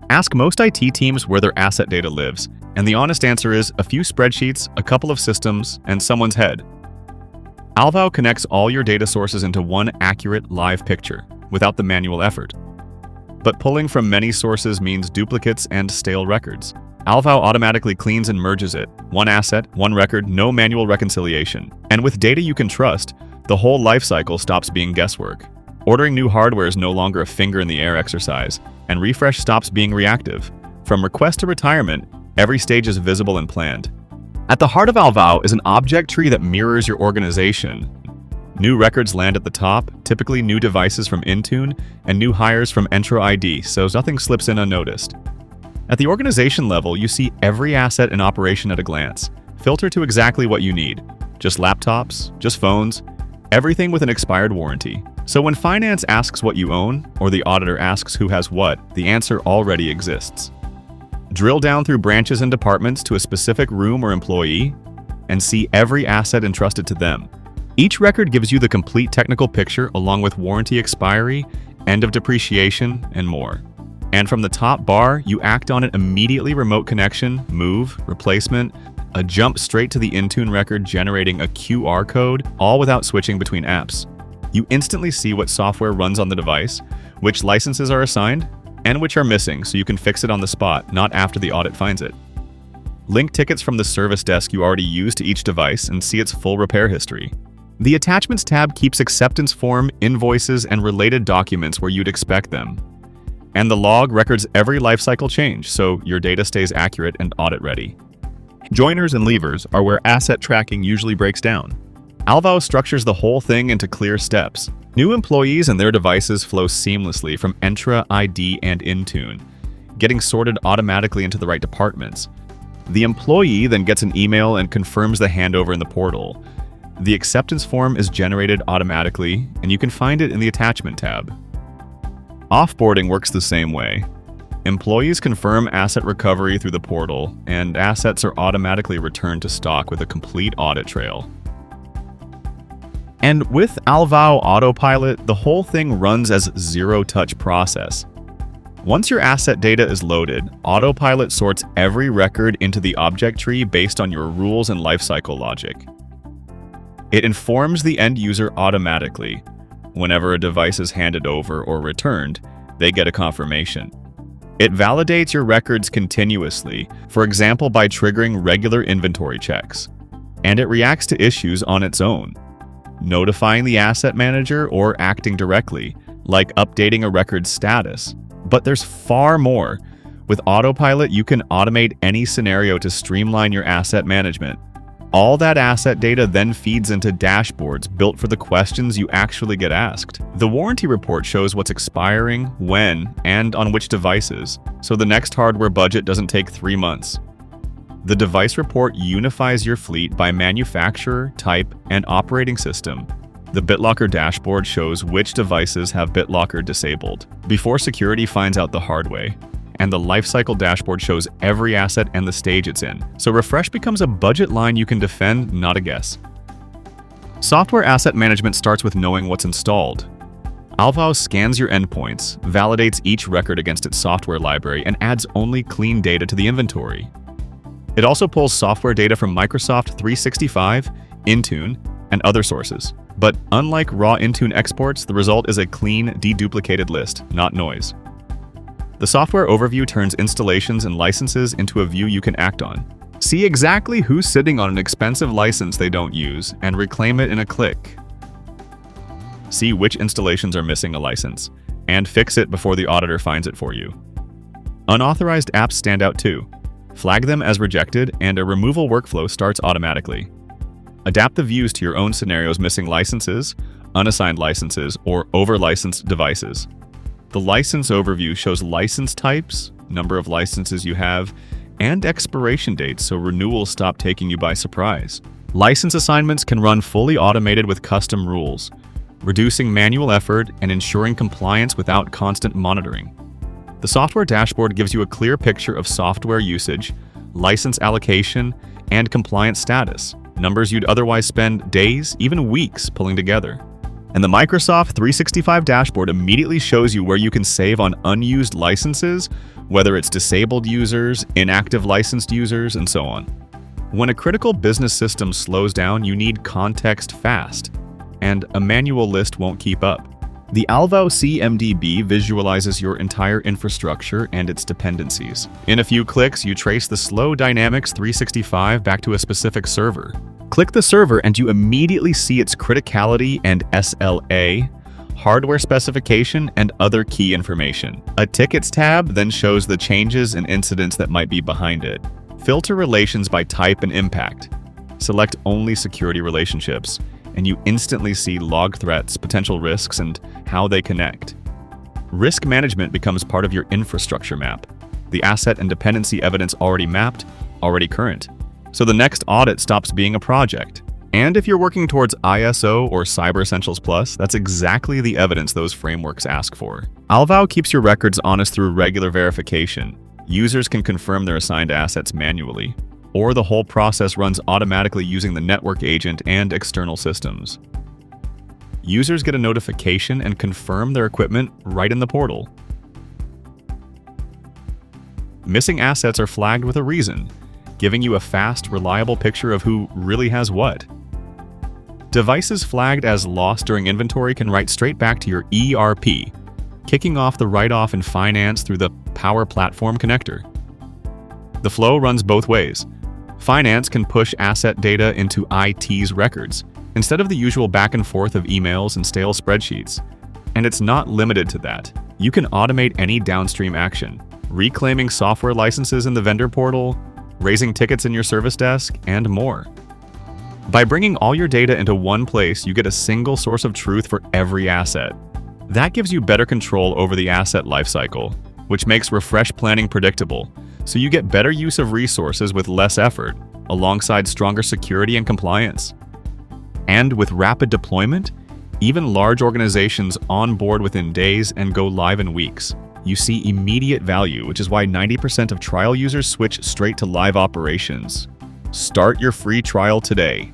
Ask most IT teams where their asset data lives, and the honest answer is a few spreadsheets, a couple of systems, and someone's head. ALVAO connects all your data sources into one accurate, live picture, without the manual effort. But pulling from many sources means duplicates and stale records. ALVAO automatically cleans and merges it. One asset, one record, no manual reconciliation. And with data you can trust, the whole lifecycle stops being guesswork. Ordering new hardware is no longer a finger-in-the-air exercise, and refresh stops being reactive. From request to retirement, every stage is visible and planned. At the heart of ALVAO is an object tree that mirrors your organization. New records land at the top, typically new devices from Intune, and new hires from Entra ID, so nothing slips in unnoticed. At the organization level, you see every asset in operation at a glance. Filter to exactly what you need. Just laptops, just phones, everything with an expired warranty. So when finance asks what you own, or the auditor asks who has what, the answer already exists. Drill down through branches and departments to a specific room or employee, and see every asset entrusted to them. Each record gives you the complete technical picture along with warranty expiry, end of depreciation, and more. And from the top bar, you act on it immediately: remote connection, move, replacement, a jump straight to the Intune record generating a QR code, all without switching between apps. You instantly see what software runs on the device, which licenses are assigned, and which are missing, so you can fix it on the spot, not after the audit finds it. Link tickets from the service desk you already use to each device and see its full repair history. The Attachments tab keeps acceptance form, invoices, and related documents where you'd expect them. And the log records every lifecycle change, so your data stays accurate and audit-ready. Joiners and leavers are where asset tracking usually breaks down. ALVAO structures the whole thing into clear steps. New employees and their devices flow seamlessly from Entra ID and Intune, getting sorted automatically into the right departments. The employee then gets an email and confirms the handover in the portal. The acceptance form is generated automatically, and you can find it in the Attachment tab. Offboarding works the same way. Employees confirm asset recovery through the portal, and assets are automatically returned to stock with a complete audit trail. And with ALVAO Autopilot, the whole thing runs as a zero-touch process. Once your asset data is loaded, Autopilot sorts every record into the object tree based on your rules and lifecycle logic. It informs the end user automatically. Whenever a device is handed over or returned, they get a confirmation. It validates your records continuously, for example by triggering regular inventory checks. And it reacts to issues on its own, notifying the asset manager or acting directly, like updating a record's status. But there's far more. With Autopilot, you can automate any scenario to streamline your asset management. All that asset data then feeds into dashboards built for the questions you actually get asked. The warranty report shows what's expiring, when, and on which devices, so the next hardware budget doesn't take 3 months. The device report unifies your fleet by manufacturer, type, and operating system. The BitLocker dashboard shows which devices have BitLocker disabled before security finds out the hard way. And the lifecycle dashboard shows every asset and the stage it's in. So refresh becomes a budget line you can defend, not a guess. Software asset management starts with knowing what's installed. ALVAO scans your endpoints, validates each record against its software library, and adds only clean data to the inventory. It also pulls software data from Microsoft 365, Intune, and other sources. But unlike raw Intune exports, the result is a clean, deduplicated list, not noise. The software overview turns installations and licenses into a view you can act on. See exactly who's sitting on an expensive license they don't use and reclaim it in a click. See which installations are missing a license and fix it before the auditor finds it for you. Unauthorized apps stand out too. Flag them as rejected and a removal workflow starts automatically. Adapt the views to your own scenarios missing licenses, unassigned licenses, or over-licensed devices. The license overview shows license types, number of licenses you have, and expiration dates so renewals stop taking you by surprise. License assignments can run fully automated with custom rules, reducing manual effort and ensuring compliance without constant monitoring. The software dashboard gives you a clear picture of software usage, license allocation, and compliance status, numbers you'd otherwise spend days, even weeks, pulling together. And the Microsoft 365 dashboard immediately shows you where you can save on unused licenses, whether it's disabled users, inactive licensed users, and so on. When a critical business system slows down, you need context fast, and a manual list won't keep up. The ALVAO CMDB visualizes your entire infrastructure and its dependencies. In a few clicks, you trace the slow Dynamics 365 back to a specific server. Click the server and you immediately see its criticality and SLA, hardware specification, and other key information. A Tickets tab then shows the changes and incidents that might be behind it. Filter relations by type and impact. Select only security relationships, and you instantly see log threats, potential risks, and how they connect. Risk management becomes part of your infrastructure map. The asset and dependency evidence already mapped, already current. So the next audit stops being a project. And if you're working towards ISO or Cyber Essentials Plus, that's exactly the evidence those frameworks ask for. ALVAO keeps your records honest through regular verification. Users can confirm their assigned assets manually, or the whole process runs automatically using the network agent and external systems. Users get a notification and confirm their equipment right in the portal. Missing assets are flagged with a reason, giving you a fast, reliable picture of who really has what. Devices flagged as lost during inventory can write straight back to your ERP, kicking off the write-off in finance through the Power Platform connector. The flow runs both ways. Finance can push asset data into IT's records, instead of the usual back and forth of emails and stale spreadsheets. And it's not limited to that. You can automate any downstream action, reclaiming software licenses in the vendor portal, raising tickets in your service desk, and more. By bringing all your data into one place, you get a single source of truth for every asset. That gives you better control over the asset lifecycle, which makes refresh planning predictable, so you get better use of resources with less effort, alongside stronger security and compliance. And with rapid deployment, even large organizations onboard within days and go live in weeks. You see immediate value, which is why 90% of trial users switch straight to live operations. Start your free trial today